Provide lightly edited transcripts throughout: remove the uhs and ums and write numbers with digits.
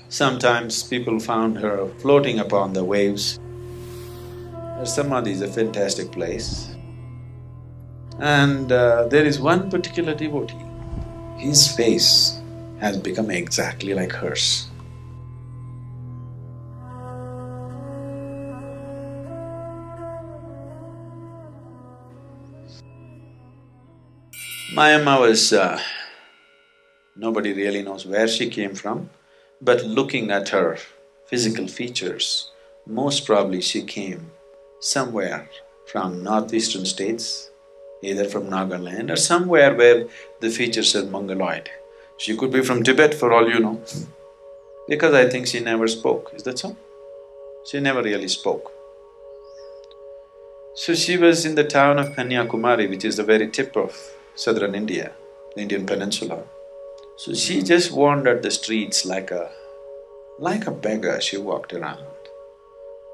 Sometimes people found her floating upon the waves. Her samadhi is a fantastic place. And there is one particular devotee, his face has become exactly like hers. Mayamma was… nobody really knows where she came from, but looking at her physical features, most probably she came somewhere from northeastern states, either from Nagaland or somewhere where the features are mongoloid. She could be from Tibet for all you know, because I think she never spoke, is that so? She never really spoke. So she was in the town of Kanyakumari, which is the very tip of southern India, the Indian peninsula. So she just wandered the streets like a beggar. She walked around,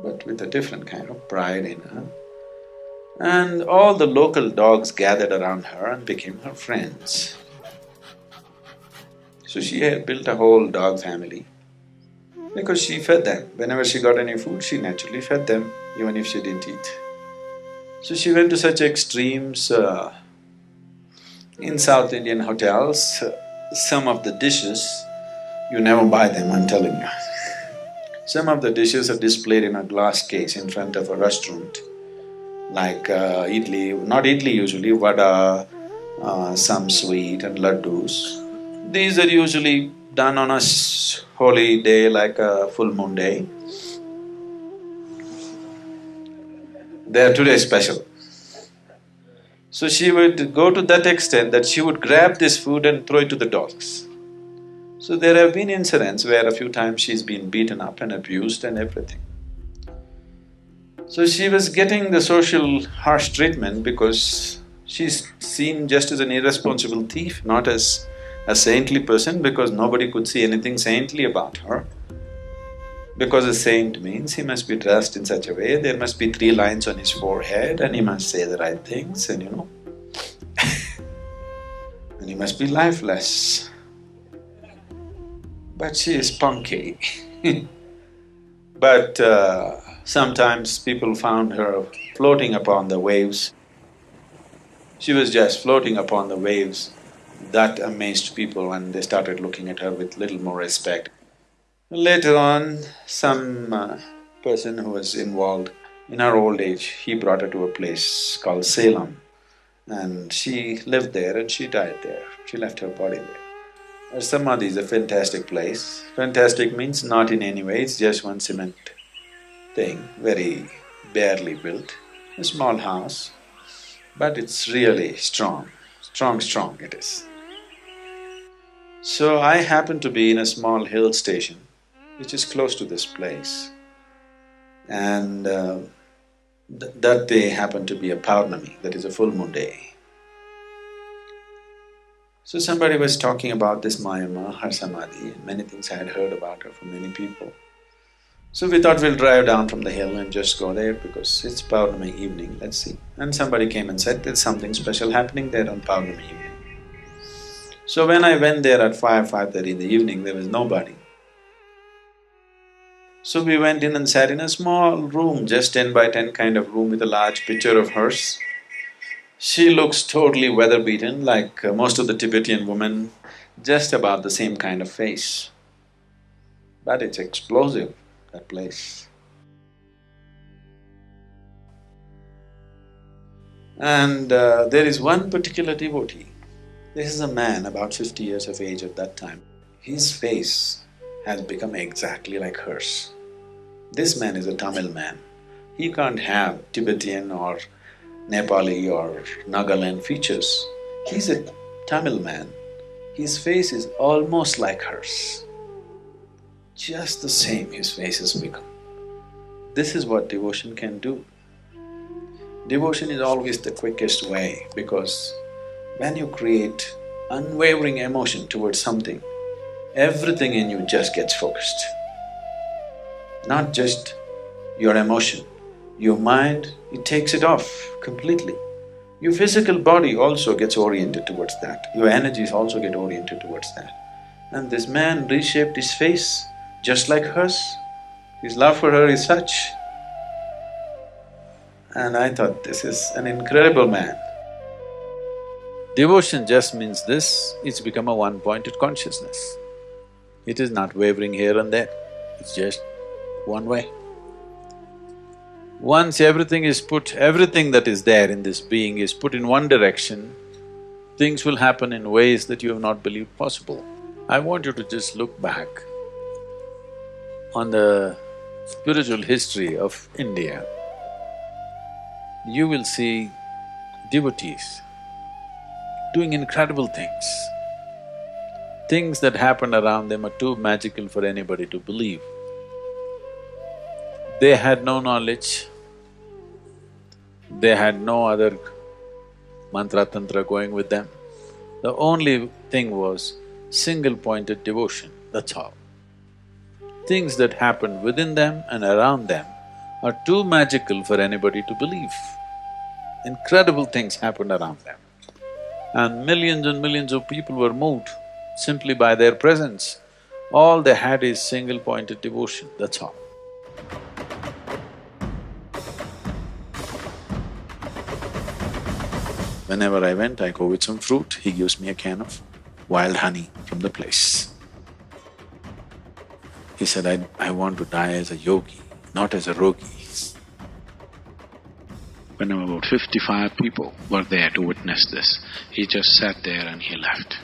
but with a different kind of pride in her. And all the local dogs gathered around her and became her friends. So she had built a whole dog family because she fed them. Whenever she got any food, she naturally fed them, even if she didn't eat. So she went to such extremes. In South Indian hotels, some of the dishes, you never buy them, I'm telling you. Some of the dishes are displayed in a glass case in front of a restaurant, like idli, not idli usually, vada, some sweet and laddus. These are usually done on a holy day like a full moon day. They are today special. So she would go to that extent that she would grab this food and throw it to the dogs. So there have been incidents where a few times she's been beaten up and abused and everything. So she was getting the social harsh treatment because she's seen just as an irresponsible thief, not as a saintly person, because nobody could see anything saintly about her. Because a saint means he must be dressed in such a way, there must be 3 lines on his forehead and he must say the right things and and he must be lifeless. But she is punky. But sometimes people found her floating upon the waves. She was just floating upon the waves. That amazed people and they started looking at her with little more respect. Later on, some person who was involved in her old age, he brought her to a place called Salem and she lived there and she died there. She left her body there. Her samadhi is a fantastic place. Fantastic means not in any way, it's just one cement thing, very barely built, a small house, but it's really strong, strong it is. So I happen to be in a small hill station which is close to this place. And that day happened to be a Paurnami, that is a full moon day. So somebody was talking about this Mayamma, her samadhi, and many things I had heard about her from many people. So we thought we'll drive down from the hill and just go there because it's Paurnami evening, let's see. And somebody came and said there's something special happening there on Paurnami evening. So when I went there at 5:30 in the evening, there was nobody. So we went in and sat in a small room, just 10 by 10 kind of room with a large picture of hers. She looks totally weather-beaten, like most of the Tibetan women, just about the same kind of face. But it's explosive, that place. And there is one particular devotee. This is a man about 50 years of age at that time. His face has become exactly like hers. This man is a Tamil man. He can't have Tibetan or Nepali or Nagaland features. He's a Tamil man. His face is almost like hers. Just the same his face has become. This is what devotion can do. Devotion is always the quickest way because when you create unwavering emotion towards something, everything in you just gets focused. Not just your emotion, your mind, it takes it off completely. Your physical body also gets oriented towards that, your energies also get oriented towards that. And this man reshaped his face just like hers. His love for her is such. And I thought, this is an incredible man. Devotion just means this, it's become a one-pointed consciousness. It is not wavering here and there, it's just one way. Once everything that is there in this being is put in one direction, things will happen in ways that you have not believed possible. I want you to just look back on the spiritual history of India. You will see devotees doing incredible things. Things that happened around them are too magical for anybody to believe. They had no knowledge, they had no other mantra tantra going with them. The only thing was single-pointed devotion, that's all. Things that happened within them and around them are too magical for anybody to believe. Incredible things happened around them. And millions of people were moved simply by their presence. All they had is single-pointed devotion, that's all. Whenever I went, I go with some fruit, he gives me a can of wild honey from the place. He said, I want to die as a yogi, not as a rogi. When about 55 people were there to witness this, he just sat there and he left.